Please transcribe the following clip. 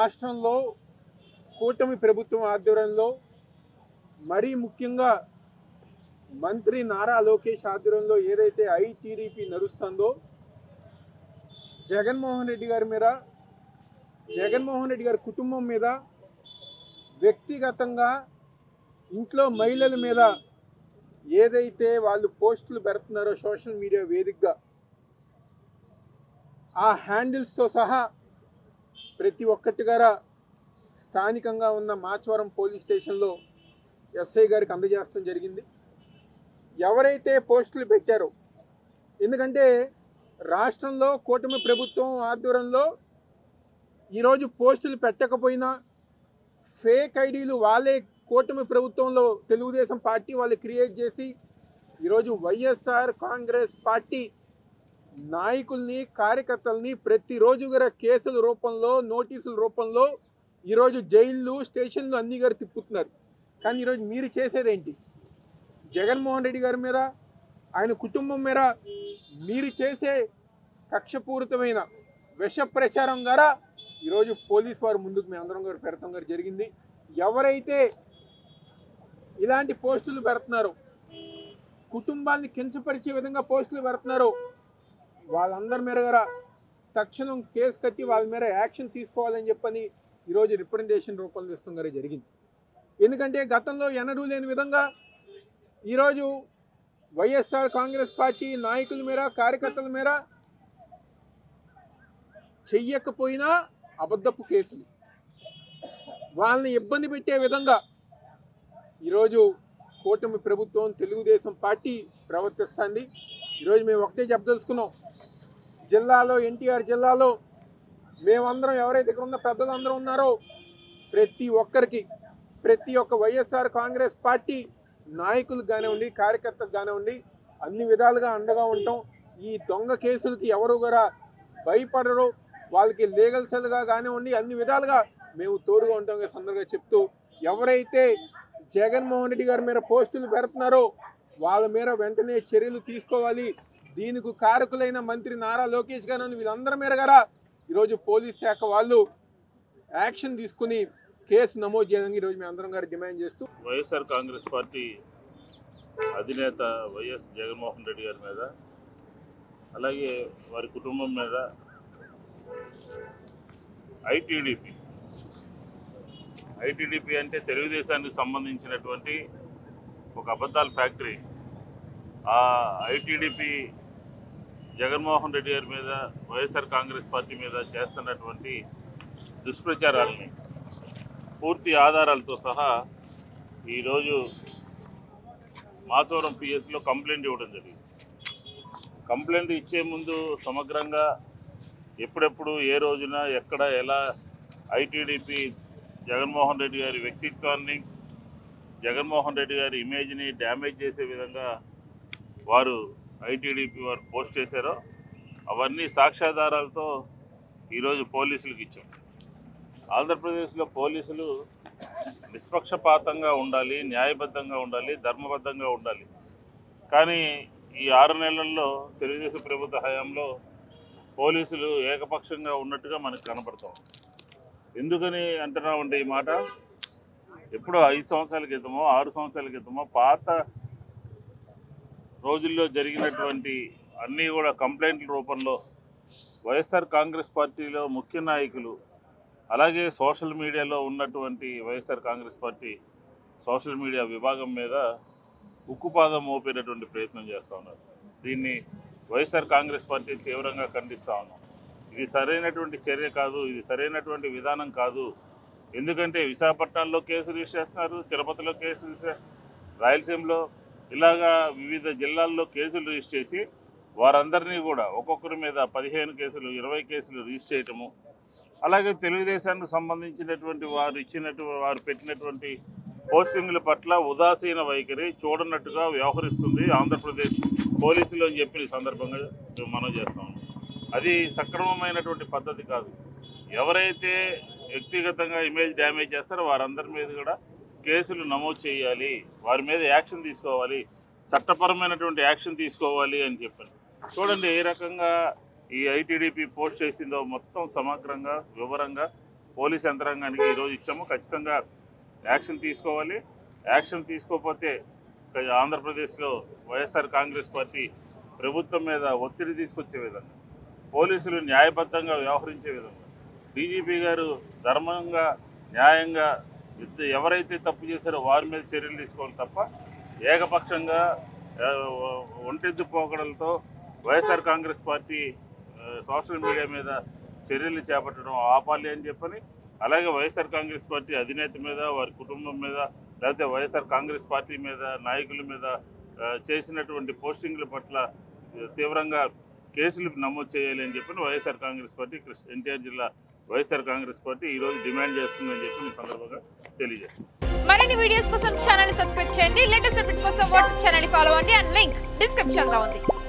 రాష్ట్రంలో కూటమి ప్రభుత్వం ఆధ్వర్యంలో మరీ ముఖ్యంగా మంత్రి నారా లోకేష్ ఆధ్వర్యంలో ఏదైతే ఐటీడీపీ నడుస్తుందో జగన్మోహన్ రెడ్డి గారి మీద, జగన్మోహన్ రెడ్డి గారి కుటుంబం మీద, వ్యక్తిగతంగా ఇంట్లో మహిళల మీద ఏదైతే వాళ్ళు పోస్టులు పెడుతున్నారో సోషల్ మీడియా వేదికగా ఆ హ్యాండిల్స్తో సహా ప్రతి ఒక్కటి గారా స్థానికంగా ఉన్న మాచవరం పోలీస్ స్టేషన్లో ఎస్ఐ గారికి అందజేయడం జరిగింది. ఎవరైతే పోస్టులు పెట్టారో, ఎందుకంటే రాష్ట్రంలో కూటమి ప్రభుత్వం ఆధ్వర్యంలో ఈరోజు పోస్టులు పెట్టకపోయినా ఫేక్ ఐడీలు వాళ్ళే కూటమి ప్రభుత్వంలో తెలుగుదేశం పార్టీ వాళ్ళు క్రియేట్ చేసి ఈరోజు వైఎస్ఆర్ కాంగ్రెస్ పార్టీ నాయకుల్ని, కార్యకర్తల్ని ప్రతిరోజు గారు కేసుల రూపంలో, నోటీసుల రూపంలో ఈరోజు జైళ్ళు, స్టేషన్లు అన్నీ గారు తిప్పుతున్నారు. కానీ ఈరోజు మీరు చేసేదేంటి? జగన్మోహన్ రెడ్డి గారి మీద, ఆయన కుటుంబం మీద మీరు చేసే కక్షపూరితమైన విష ప్రచారం ద్వారా ఈరోజు పోలీసు వారు ముందుకు మేము అందరం గారు పెడతాం గారు జరిగింది. ఎవరైతే ఇలాంటి పోస్టులు పెడుతున్నారో, కుటుంబాన్ని కించపరిచే విధంగా పోస్టులు పెడుతున్నారో వాళ్ళందరి మీద గారా తక్షణం కేసు కట్టి వాళ్ళ మీద యాక్షన్ తీసుకోవాలని చెప్పని ఈరోజు రిప్రజెంటేషన్ రూపంలో ఇస్తాం గారు జరిగింది. ఎందుకంటే గతంలో ఎన్నడూ లేని విధంగా ఈరోజు వైఎస్ఆర్ కాంగ్రెస్ పార్టీ నాయకుల మీద, కార్యకర్తల మీద చెయ్యకపోయినా అబద్ధపు కేసులు, వాళ్ళని ఇబ్బంది పెట్టే విధంగా ఈరోజు కూటమి ప్రభుత్వం, తెలుగుదేశం పార్టీ ప్రవర్తిస్తుంది. ఈరోజు మేము ఒకటే చెప్పదలుచుకున్నాం, జిల్లాలో, ఎన్టీఆర్ జిల్లాలో మేమందరం ఎవరైతే ఇక్కడ ఉన్న పెద్దలందరూ ఉన్నారో ప్రతి ఒక్కరికి, ప్రతి ఒక్క వైఎస్ఆర్ కాంగ్రెస్ పార్టీ నాయకులకు కానివ్వండి, కార్యకర్తలకు కానివ్వండి అన్ని విధాలుగా అండగా ఉంటాం. ఈ దొంగ కేసులకి ఎవరు కూడా భయపడరు. వాళ్ళకి లీగల్ సెల్గా కానివ్వండి అన్ని విధాలుగా మేము తోడుగా ఉంటాం సందర్భంగా చెప్తూ, ఎవరైతే జగన్మోహన్ రెడ్డి గారి మీద పోస్టులు పెడుతున్నారో వాళ్ళ మీద వెంటనే చర్యలు తీసుకోవాలి. దీనికి కారకులైన మంత్రి నారా లోకేష్ గారు వీళ్ళందరి మీద గారా ఈరోజు పోలీస్ శాఖ వాళ్ళు యాక్షన్ తీసుకుని కేసు నమోదు చేయడానికి ఈరోజు మేము అందరం గారు డిమాండ్ చేస్తూ, వైఎస్ఆర్ కాంగ్రెస్ పార్టీ అధినేత వైఎస్ జగన్మోహన్ రెడ్డి గారి మీద, అలాగే వారి కుటుంబం మీద ఐటీడీపీ అంటే తెలుగుదేశానికి సంబంధించినటువంటి ఒక అబద్ధాల ఫ్యాక్టరీ. ఆ ఐటీడీపీ జగన్మోహన్ రెడ్డి గారి మీద, వైఎస్ఆర్ కాంగ్రెస్ పార్టీ మీద చేస్తున్నటువంటి దుష్ప్రచారాలని పూర్తి ఆధారాలతో సహా ఈరోజు మాచవరం పిఎస్లో కంప్లైంట్ ఇవ్వడం జరిగింది. కంప్లైంట్ ఇచ్చే ముందు సమగ్రంగా ఎప్పుడెప్పుడు, ఏ రోజున, ఎక్కడ, ఎలా ఐటీడీపీ జగన్మోహన్ రెడ్డి గారి వ్యక్తిత్వాన్ని, జగన్మోహన్ రెడ్డి గారి ఇమేజ్ని డ్యామేజ్ చేసే విధంగా వారు ఐటీడీపీ వారు పోస్ట్ చేశారో అవన్నీ సాక్ష్యాధారాలతో ఈరోజు పోలీసులకు ఇచ్చాం. ఆంధ్రప్రదేశ్లో పోలీసులు నిష్పక్షపాతంగా ఉండాలి, న్యాయబద్ధంగా ఉండాలి, ధర్మబద్ధంగా ఉండాలి. కానీ ఈ 6 నెలల్లో తెలుగుదేశం ప్రభుత్వ హయాంలో పోలీసులు ఏకపక్షంగా ఉన్నట్టుగా మనకు కనపడతాం. ఎందుకని అంటున్నామంటే ఈ మాట, ఎప్పుడో 5 సంవత్సరాల క్రితమో, 6 సంవత్సరాల క్రితమో పాత రోజుల్లో జరిగినటువంటి అన్నీ కూడా కంప్లైంట్ల రూపంలో వైఎస్ఆర్ కాంగ్రెస్ పార్టీలో ముఖ్య నాయకులు, అలాగే సోషల్ మీడియాలో ఉన్నటువంటి YSR Congress party social media విభాగం మీద ఉక్కుపాదం మోపేటటువంటి ప్రయత్నం చేస్తూ ఉన్నారు. దీన్ని వైఎస్ఆర్ కాంగ్రెస్ పార్టీ తీవ్రంగా ఖండిస్తూ ఉన్నాం. ఇది సరైనటువంటి చర్య కాదు, ఇది సరైనటువంటి విధానం కాదు. ఎందుకంటే విశాఖపట్నంలో కేసు రిజిస్టర్ చేస్తున్నారు, తిరుపతిలో కేసు రిజిస్టర్ చేస్తున్నారు, రాయలసీమలో ఇలాగా వివిధ జిల్లాల్లో కేసులు రిజిస్టర్ చేసి వారందరినీ కూడా ఒక్కొక్కరి మీద 15 కేసులు, 20 కేసులు రిజిస్టర్ చేయటము, అలాగే తెలుగుదేశానికి సంబంధించినటువంటి వారు పెట్టినటువంటి పోస్టింగ్ల పట్ల ఉదాసీన వైఖరి, చూడనట్టుగా వ్యవహరిస్తుంది ఆంధ్రప్రదేశ్ పోలీసులు అని చెప్పి ఈ సందర్భంగా మనం చేస్తాము. అది సక్రమమైనటువంటి పద్ధతి కాదు. ఎవరైతే వ్యక్తిగతంగా ఇమేజ్ డ్యామేజ్ చేస్తారో వారందరి మీద కూడా కేసులు నమోదు చేయాలి, వారి మీద యాక్షన్ తీసుకోవాలి, చట్టపరమైనటువంటి యాక్షన్ తీసుకోవాలి అని చెప్పారు. చూడండి ఏ రకంగా ఈ ఐటీడీపీ పోస్ట్ చేసిందో మొత్తం సమగ్రంగా, వివరంగా పోలీస్ యంత్రాంగానికి ఈరోజు ఇచ్చాము. ఖచ్చితంగా యాక్షన్ తీసుకోవాలి. యాక్షన్ తీసుకోకపోతే ఆంధ్రప్రదేశ్లో వైఎస్ఆర్ కాంగ్రెస్ పార్టీ ప్రభుత్వం మీద ఒత్తిడి తీసుకొచ్చే విధంగా, పోలీసులు న్యాయబద్ధంగా వ్యవహరించే విధంగా, డీజీపీ గారు ధర్మంగా న్యాయంగా ఎవరైతే తప్పు చేశారో వారి మీద చర్యలు తీసుకోవాలి తప్ప ఏకపక్షంగా ఒంటెద్దు పోకడలతో YSR Congress party social media మీద చర్యలు చేపట్టడం ఆపాలి అని చెప్పని, అలాగే వైఎస్ఆర్ కాంగ్రెస్ పార్టీ అధినేత మీద, వారి కుటుంబం మీద, లేకపోతే వైఎస్ఆర్ కాంగ్రెస్ పార్టీ మీద, నాయకుల మీద చేసినటువంటి పోస్టింగ్ల పట్ల తీవ్రంగా కేసులు నమోదు చేయాలి అని చెప్పి వైఎస్ఆర్ కాంగ్రెస్ పార్టీ ఎన్టీఆర్ జిల్లా వైఎస్ఆర్ కాంగ్రెస్ పార్టీ ఈరోజు డిమాండ్ చేస్తుందని చెప్పి ఈ సందర్భంగా తెలియజేస్తుంది. మరిన్ని వీడియోస్ కోసం ఛానల్ ని సబ్స్క్రైబ్ చేయండి. లేటెస్ట్ అప్డేట్స్ కోసం వాట్సాప్ ఛానల్ ని ఫాలో అవ్వండి. అండ్ లింక్ డిస్క్రిప్షన్ లో ఉంది.